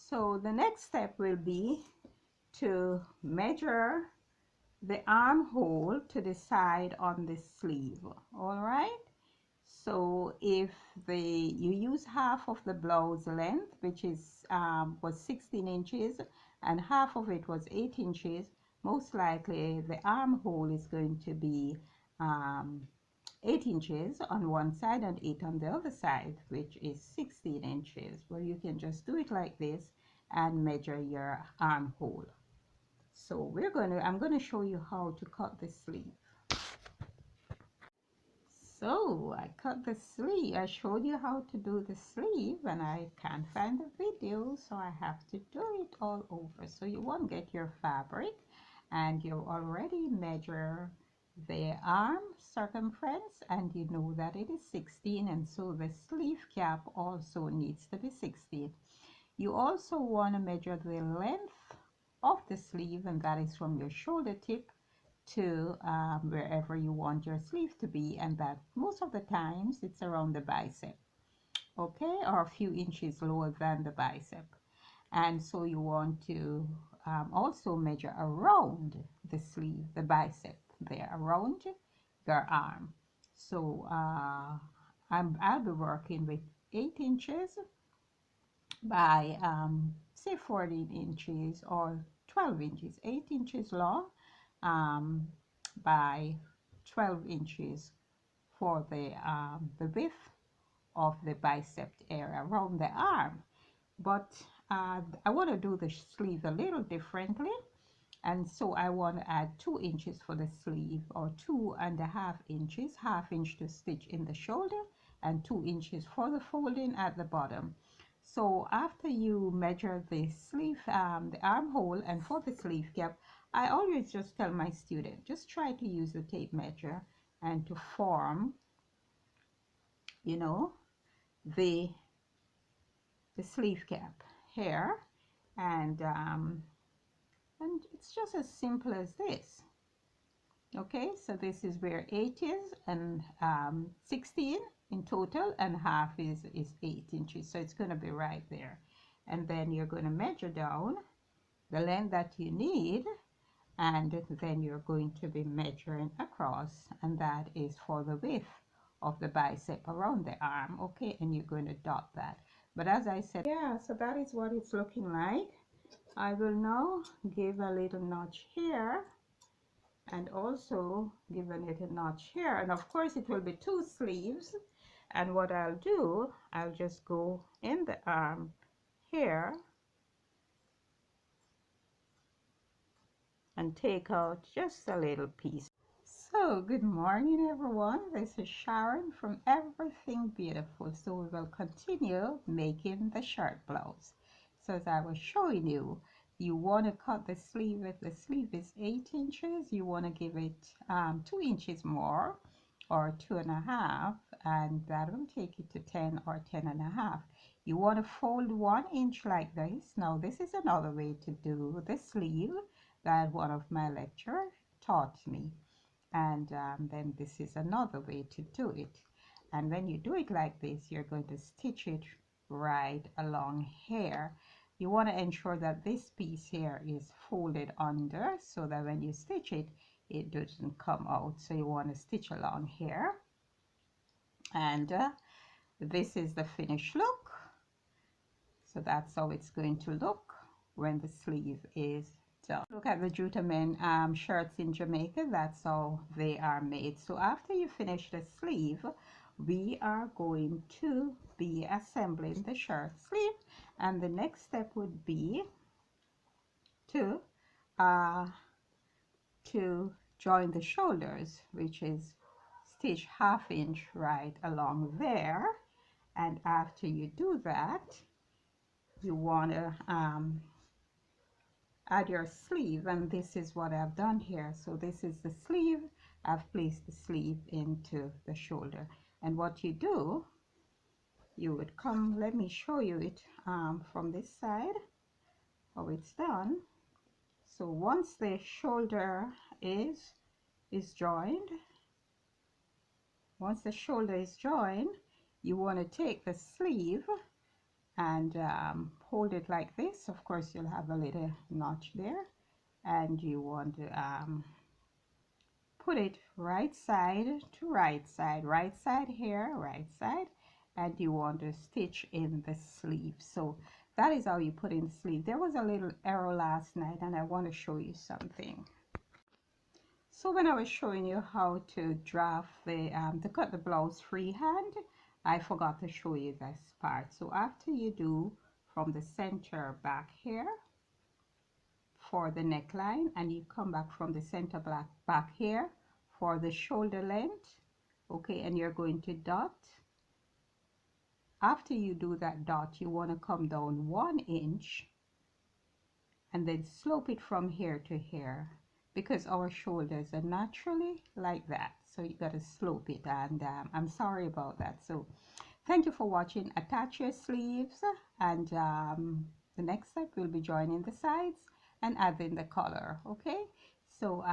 So the next step will be to measure the armhole to the side on the sleeve. All right, so if you use half of the blouse length, which is was 16 inches, and half of it was 8 inches, most likely the armhole is going to be 8 inches on one side and 8 on the other side, which is 16 inches. Well, you can just do it like this and measure your armhole. So I'm going to show you how to cut the sleeve. So I cut the sleeve. I showed you how to do the sleeve, and I can't find the video, so I have to do it all over. So you won't get your fabric, and you already measure the arm circumference, and you know that it is 16, and so the sleeve cap also needs to be 16. You also want to measure the length of the sleeve, and that is from your shoulder tip to wherever you want your sleeve to be, and that most of the times it's around the bicep, okay, or a few inches lower than the bicep. And so you want to also measure around the sleeve, the bicep there, around your arm. So I'll be working with 8 inches by say 14 inches or 12 inches, 8 inches long by 12 inches for the width of the bicep area around the arm. But I want to do the sleeve a little differently, and so I want to add 2 inches for the sleeve, or 2.5 inches, half inch to stitch in the shoulder and 2 inches for the folding at the bottom. So after you measure the sleeve, the armhole, and for the sleeve cap, I always just tell my student, just try to use the tape measure and to form, you know, the sleeve cap here, and it's just as simple as this. Okay, so this is where 8 is, and 16 in total, and half is 8 inches, so it's going to be right there. And then you're going to measure down the length that you need, and then you're going to be measuring across, and that is for the width of the bicep around the arm. Okay, and you're going to dot that. But as I said, yeah, so that is what it's looking like. I will now give a little notch here, and also give a little notch here, and of course it will be 2 sleeves. And what I'll do, I'll just go in the arm here and take out just a little piece. So good morning everyone, this is Sharon from Everything Beautiful. So we will continue making the shirt blouse. So as I was showing you, you want to cut the sleeve. If the sleeve is 8 inches, you want to give it 2 inches more, or 2.5, and that will take it to 10 or 10.5. You want to fold 1 inch like this. Now this is another way to do the sleeve that one of my lecturers taught me, and then this is another way to do it. And when you do it like this, you're going to stitch it right along here. You want to ensure that this piece here is folded under, so that when you stitch it, it doesn't come out. So you want to stitch along here, and this is the finished look. So that's how it's going to look when the sleeve is done. Look at the Juta men shirts in Jamaica. That's how they are made. So after you finish the sleeve, we are going to be assembling the shirt sleeve, and the next step would be to join the shoulders, which is stitch 1/2 inch right along there. And after you do that, you want to add your sleeve, and this is what I've done here. So this is the sleeve. I've placed the sleeve into the shoulder, and what you do, you would come, let me show you it from this side how it's done. So once the shoulder is joined, once the shoulder is joined, you want to take the sleeve and hold it like this. Of course, you'll have a little notch there, and you want to put it right side to right side here, right side, and you want to stitch in the sleeve. So that is how you put in the sleeve. There was a little error last night, and I want to show you something. So when I was showing you how to draft the to cut the blouse freehand, I forgot to show you this part. So after you do from the center back here for the neckline, and you come back from the center back here for the shoulder length, okay, and you're going to dot. After you do that dot, you want to come down 1 inch and then slope it from here to here, because our shoulders are naturally like that, so you got to slope it, and I'm sorry about that. So thank you for watching. Attach your sleeves, and the next step will be joining the sides and adding the color. Okay, so